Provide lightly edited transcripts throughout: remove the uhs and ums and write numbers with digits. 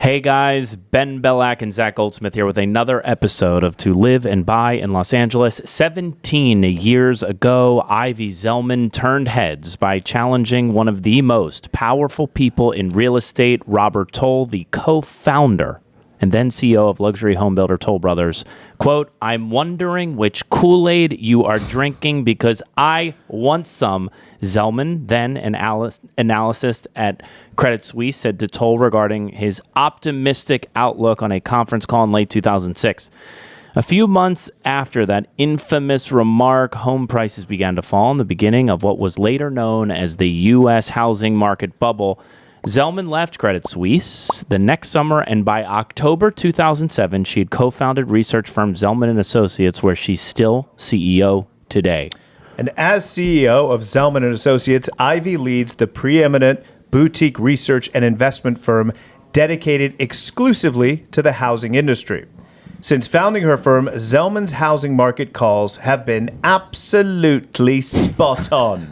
Hey guys, Ben Bellack and Zach Goldsmith here with another episode of To Live and Buy in Los Angeles. 17 years ago, Ivy Zelman turned heads by challenging one of the most powerful people in real estate, Robert Toll, the co-founder and then CEO of luxury home builder Toll Brothers. Quote, "I'm wondering which Kool-Aid you are drinking because I want some." Zelman, then an analyst at Credit Suisse, said to Toll regarding his optimistic outlook on a conference call in late 2006. A few months after that infamous remark, home prices began to fall in the beginning of what was later known as the U.S. housing market bubble. Zelman left Credit Suisse the next summer, and by October 2007, she had co-founded research firm Zelman and Associates, where she's still CEO today. And as CEO of Zelman and Associates, Ivy leads the preeminent boutique research and investment firm dedicated exclusively to the housing industry. Since founding her firm, Zelman's housing market calls have been absolutely spot on.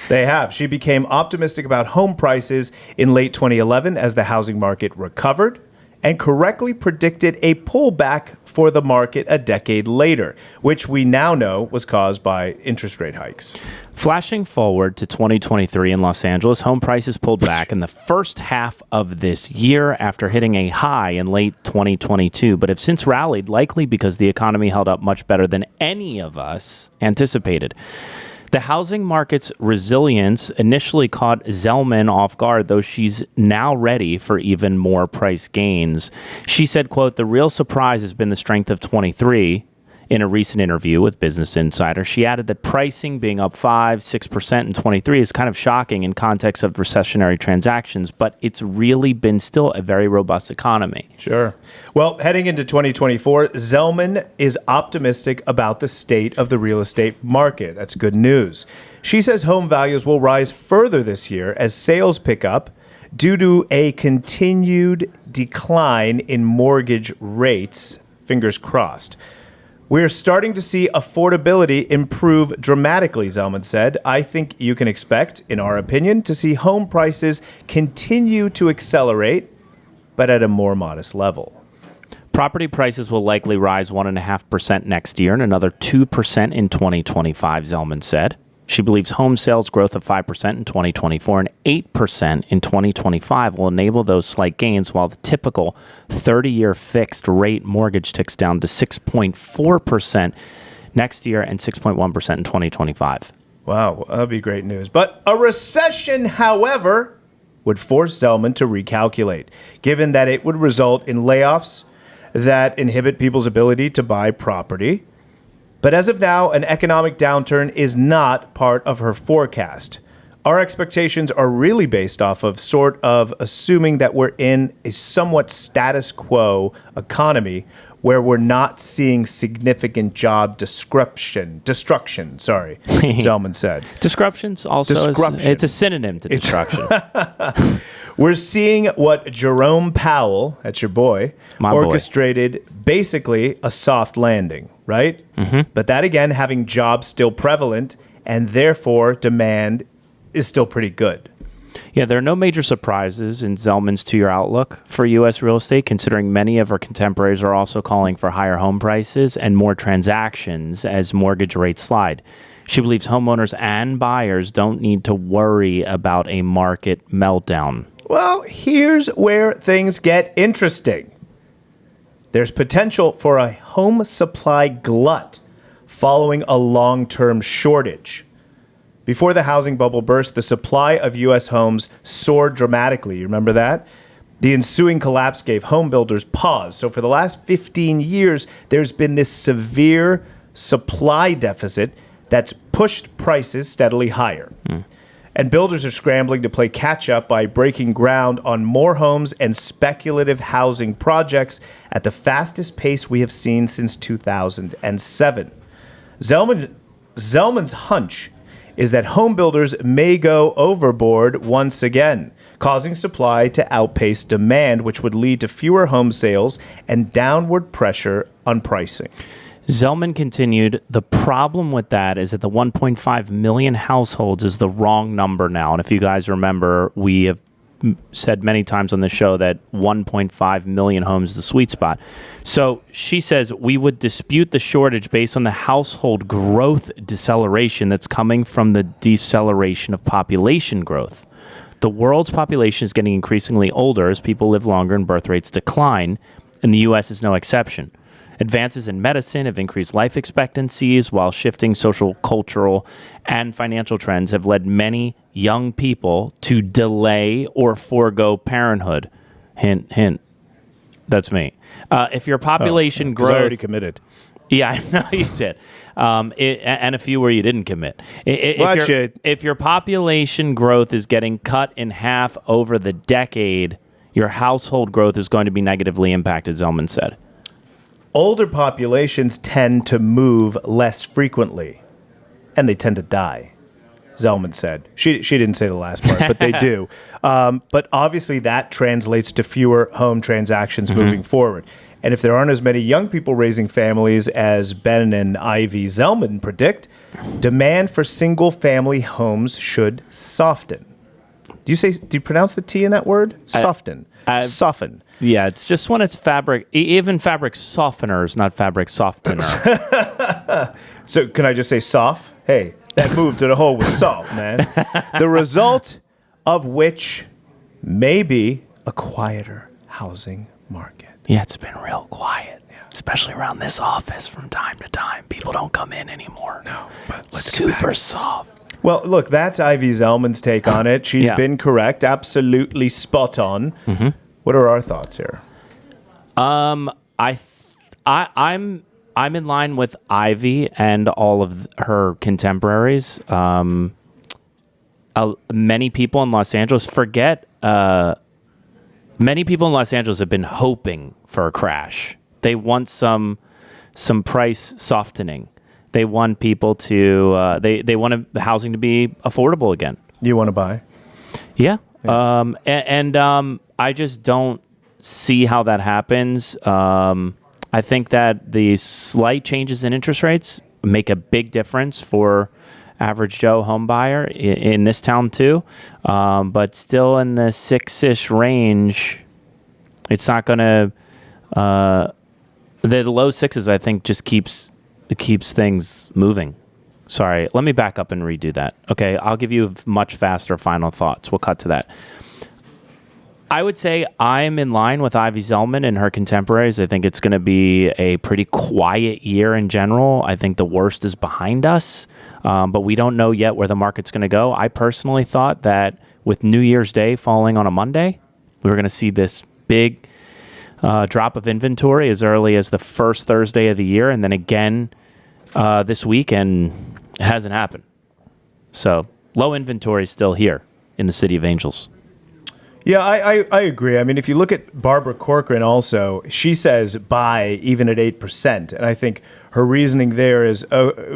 They have. She became optimistic about home prices in late 2011 as the housing market recovered, and correctly predicted a pullback for the market a decade later, which we now know was caused by interest rate hikes. Flashing forward to 2023 in Los Angeles, home prices pulled back in the first half of this year after hitting a high in late 2022, but have since rallied, likely because the economy held up much better than any of us anticipated. The housing market's resilience initially caught Zelman off guard, though she's now ready for even more price gains. She said, quote, "The real surprise has been the strength of 23. In a recent interview with Business Insider, she added that pricing being up 5-6% in 23 is kind of shocking in context of recessionary transactions, but it's really been still a very robust economy." Sure. Well, heading into 2024, Zelman is optimistic about the state of the real estate market. That's good news. She says home values will rise further this year as sales pick up due to a continued decline in mortgage rates. Fingers crossed. "We're starting to see affordability improve dramatically," Zelman said. "I think you can expect, in our opinion, to see home prices continue to accelerate, but at a more modest level." Property prices will likely rise 1.5% next year and another 2% in 2025, Zelman said. She believes home sales growth of 5% in 2024 and 8% in 2025 will enable those slight gains, while the typical 30-year fixed rate mortgage ticks down to 6.4% next year and 6.1% in 2025. Wow, that would be great news. But a recession, however, would force Zelman to recalculate, given that it would result in layoffs that inhibit people's ability to buy property. But as of now, an economic downturn is not part of her forecast. Our expectations are really based off of sort of assuming that we're in a somewhat status quo economy where we're not seeing significant job destruction, Zelman said. Disruptions also it's a synonym to destruction. We're seeing what Jerome Powell, that's your boy, orchestrated basically a soft landing, right? Mm-hmm. But that again, having jobs still prevalent and therefore demand is still pretty good. Yeah, there are no major surprises in Zelman's two-year outlook for U.S. real estate, considering many of her contemporaries are also calling for higher home prices and more transactions as mortgage rates slide. She believes homeowners and buyers don't need to worry about a market meltdown. Well, here's where things get interesting. There's potential for a home supply glut following a long-term shortage. Before the housing bubble burst, the supply of U.S. homes soared dramatically. You remember that? The ensuing collapse gave home builders pause. So for the last 15 years, there's been this severe supply deficit that's pushed prices steadily higher. And builders are scrambling to play catch up by breaking ground on more homes and speculative housing projects at the fastest pace we have seen since 2007. Zelman's hunch is that home builders may go overboard once again, causing supply to outpace demand, which would lead to fewer home sales and downward pressure on pricing. Zelman continued, "The problem with that is that the 1.5 million households is the wrong number now." And if you guys remember, we have said many times on the show that 1.5 million homes is the sweet spot. So she says we would dispute the shortage based on the household growth deceleration that's coming from the deceleration of population growth. The world's population is getting increasingly older as people live longer and birth rates decline, and the U.S. is no exception. Advances in medicine have increased life expectancies, while shifting social, cultural, and financial trends have led many young people to delay or forego parenthood. Hint, hint. That's me. If your population growth... I already committed. Yeah, I know you did. And a few where you didn't commit. If your population growth is getting cut in half over the decade, your household growth is going to be negatively impacted, Zelman said. Older populations tend to move less frequently, and they tend to die, Zelman said. She didn't say the last part, but they do. But obviously that translates to fewer home transactions moving forward. And if there aren't as many young people raising families as Ben and Ivy Zelman predict, demand for single-family homes should soften. Do you pronounce the T in that word? Soften. Soften. Yeah, it's just when it's fabric, even fabric softeners, not fabric softener. So can I just say soft? Hey, that move to the hole was soft, man. The result of which may be a quieter housing market. Yeah, it's been real quiet, especially around this office from time to time. People don't come in anymore. No, but let's super soft. Well, look, that's Ivy Zelman's take on it. She's been correct, absolutely spot on. Mm-hmm. What are our thoughts here? I'm in line with Ivy and all of her contemporaries. Many people in Los Angeles Many people in Los Angeles have been hoping for a crash. They want some price softening. They want people to they want housing to be affordable again. You want to buy? Yeah. I just don't see how that happens. I think that the slight changes in interest rates make a big difference for average Joe home buyer in this town too. But still in the 6-ish range, it's not going to... the low sixes, I think, just keeps things moving. Sorry, let me back up and redo that. Okay, I'll give you much faster final thoughts. We'll cut to that. I would say I'm in line with Ivy Zelman and her contemporaries. I think it's going to be a pretty quiet year in general. I think the worst is behind us, but we don't know yet where the market's going to go. I personally thought that with New Year's Day falling on a Monday, we were going to see this big drop of inventory as early as the first Thursday of the year, and then again this week, and it hasn't happened. So low inventory is still here in the City of Angels. Yeah, I agree. I mean, if you look at Barbara Corcoran also, she says buy even at 8%. And I think her reasoning there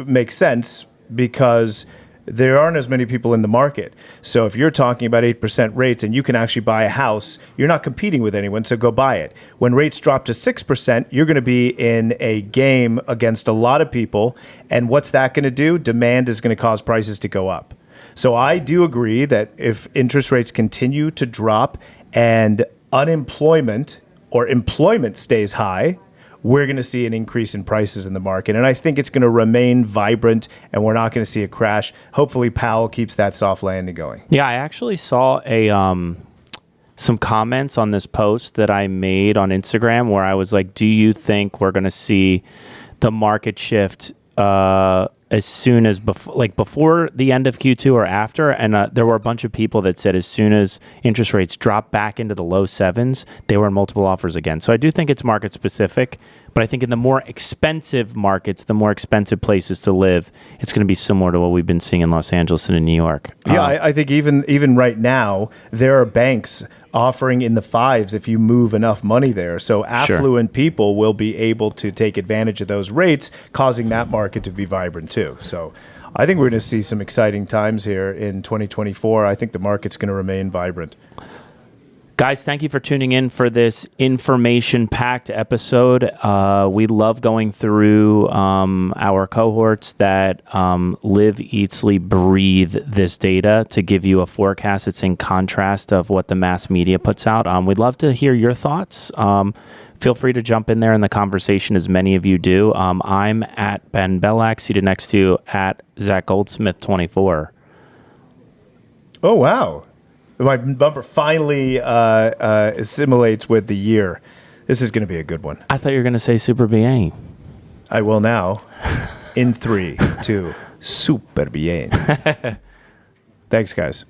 makes sense because there aren't as many people in the market. So if you're talking about 8% rates and you can actually buy a house, you're not competing with anyone, so go buy it. When rates drop to 6%, you're going to be in a game against a lot of people. And what's that going to do? Demand is going to cause prices to go up. So I do agree that if interest rates continue to drop and unemployment or employment stays high, we're going to see an increase in prices in the market. And I think it's going to remain vibrant and we're not going to see a crash. Hopefully Powell keeps that soft landing going. Yeah, I actually saw some comments on this post that I made on Instagram where I was like, do you think we're going to see the market shift as soon as before the end of Q2 or after? And there were a bunch of people that said as soon as interest rates drop back into the low sevens, they were in multiple offers again. So I do think it's market specific, but I think in the more expensive markets, the more expensive places to live, it's going to be similar to what we've been seeing in Los Angeles and in New York. Yeah, I think even right now, there are banks offering in the 5s if you move enough money there. So affluent people will be able to take advantage of those rates, causing that market to be vibrant too. So I think we're going to see some exciting times here in 2024. I think the market's going to remain vibrant. Guys, thank you for tuning in for this information-packed episode. We love going through our cohorts that live, eat, sleep, breathe this data to give you a forecast. It's in contrast of what the mass media puts out. We'd love to hear your thoughts. Feel free to jump in there in the conversation, as many of you do. I'm at Ben Bellack, seated next to at Zach Goldsmith 24. Oh, wow. My bumper finally assimilates with the year. This is going to be a good one. I thought you were going to say super bien. I will now. In 3, 2, super bien. Thanks, guys.